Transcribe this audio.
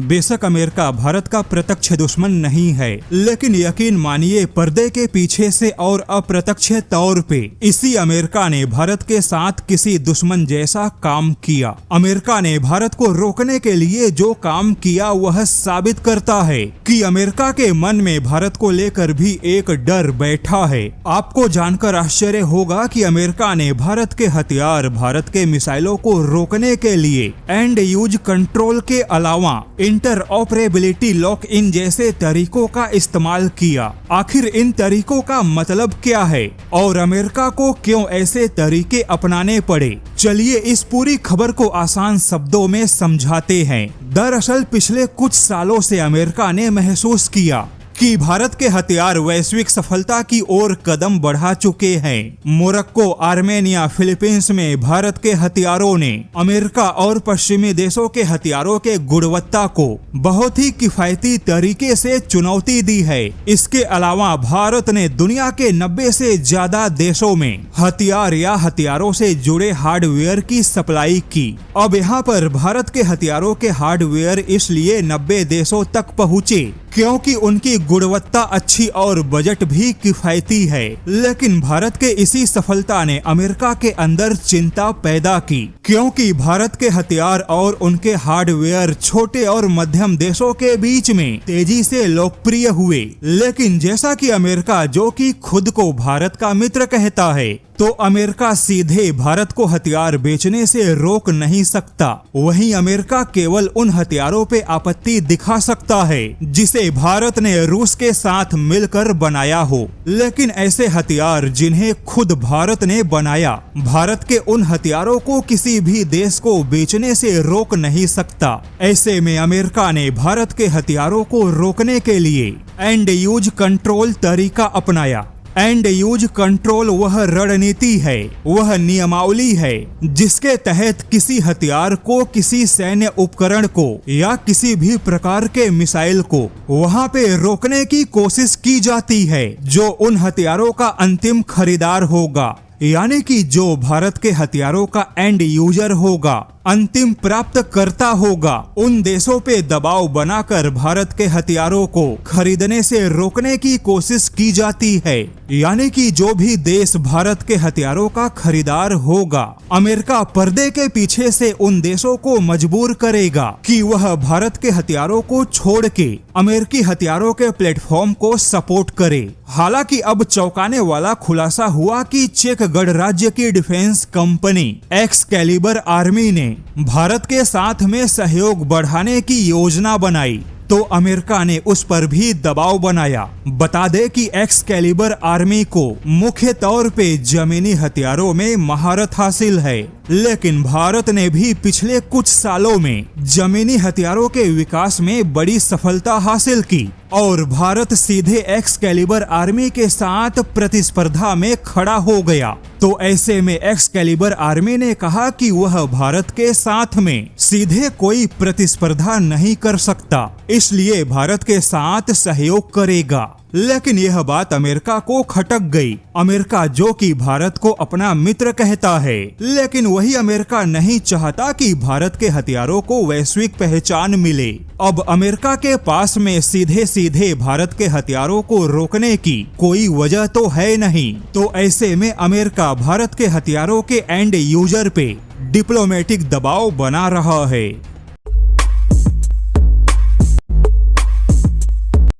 बेशक अमेरिका भारत का प्रत्यक्ष दुश्मन नहीं है, लेकिन यकीन मानिए पर्दे के पीछे से और अप्रत्यक्ष तौर पे इसी अमेरिका ने भारत के साथ किसी दुश्मन जैसा काम किया। अमेरिका ने भारत को रोकने के लिए जो काम किया वह साबित करता है कि अमेरिका के मन में भारत को लेकर भी एक डर बैठा है। आपको जानकर आश्चर्य होगा कि अमेरिका ने भारत के हथियार, भारत के मिसाइलों को रोकने के लिए एंड यूज कंट्रोल के अलावा इंटरऑपरेबिलिटी लॉक इन जैसे तरीकों का इस्तेमाल किया। आखिर इन तरीकों का मतलब क्या है और अमेरिका को क्यों ऐसे तरीके अपनाने पड़े? चलिए इस पूरी खबर को आसान शब्दों में समझाते हैं। दरअसल पिछले कुछ सालों से अमेरिका ने महसूस किया कि भारत के हथियार वैश्विक सफलता की ओर कदम बढ़ा चुके हैं। मोरक्को, आर्मेनिया, फिलीपींस में भारत के हथियारों ने अमेरिका और पश्चिमी देशों के हथियारों के गुणवत्ता को बहुत ही किफायती तरीके से चुनौती दी है। इसके अलावा भारत ने दुनिया के 90 से ज्यादा देशों में हथियार या हथियारों से जुड़े हार्डवेयर की सप्लाई की। अब यहाँ पर भारत के हथियारों के हार्डवेयर इसलिए 90 देशों तक पहुँचे क्योंकि उनकी गुणवत्ता अच्छी और बजट भी किफायती है। लेकिन भारत के इसी सफलता ने अमेरिका के अंदर चिंता पैदा की, क्योंकि भारत के हथियार और उनके हार्डवेयर छोटे और मध्यम देशों के बीच में तेजी से लोकप्रिय हुए। लेकिन जैसा कि अमेरिका, जो कि खुद को भारत का मित्र कहता है, तो अमेरिका सीधे भारत को हथियार बेचने से रोक नहीं सकता। वहीं अमेरिका केवल उन हथियारों पे आपत्ति दिखा सकता है जिसे भारत ने रूस के साथ मिलकर बनाया हो। लेकिन ऐसे हथियार जिन्हें खुद भारत ने बनाया, भारत के उन हथियारों को किसी भी देश को बेचने से रोक नहीं सकता। ऐसे में अमेरिका ने भारत के हथियारों को रोकने के लिए एंड यूज कंट्रोल तरीका अपनाया। एंड यूज कंट्रोल वह रणनीति है, वह नियमावली है जिसके तहत किसी हथियार को, किसी सैन्य उपकरण को या किसी भी प्रकार के मिसाइल को वहां पे रोकने की कोशिश की जाती है जो उन हथियारों का अंतिम खरीदार होगा, यानी कि जो भारत के हथियारों का एंड यूजर होगा, अंतिम प्राप्तकर्ता होगा। उन देशों पे दबाव बनाकर भारत के हथियारों को खरीदने से रोकने की कोशिश की जाती है, यानी कि जो भी देश भारत के हथियारों का खरीदार होगा, अमेरिका पर्दे के पीछे से उन देशों को मजबूर करेगा कि वह भारत के हथियारों को छोड़ के अमेरिकी हथियारों के प्लेटफॉर्म को सपोर्ट करे। हालांकि अब चौंकाने वाला खुलासा हुआ कि चेक गणराज्य की डिफेंस कंपनी एक्सकैलिबर आर्मी ने भारत के साथ में सहयोग बढ़ाने की योजना बनाई, तो अमेरिका ने उस पर भी दबाव बनाया। बता दे कि एक्सकैलिबर आर्मी को मुख्य तौर पे जमीनी हथियारों में महारत हासिल है, लेकिन भारत ने भी पिछले कुछ सालों में जमीनी हथियारों के विकास में बड़ी सफलता हासिल की और भारत सीधे एक्सकैलिबर आर्मी के साथ प्रतिस्पर्धा में खड़ा हो गया। तो ऐसे में एक्सकैलिबर आर्मी ने कहा कि वह भारत के साथ में सीधे कोई प्रतिस्पर्धा नहीं कर सकता, इसलिए भारत के साथ सहयोग करेगा। लेकिन यह बात अमेरिका को खटक गई। अमेरिका, जो कि भारत को अपना मित्र कहता है, लेकिन वही अमेरिका नहीं चाहता कि भारत के हथियारों को वैश्विक पहचान मिले। अब अमेरिका के पास में सीधे सीधे भारत के हथियारों को रोकने की कोई वजह तो है नहीं। तो ऐसे में अमेरिका भारत के हथियारों के एंड यूजर पे डिप्लोमेटिक दबाव बना रहा है।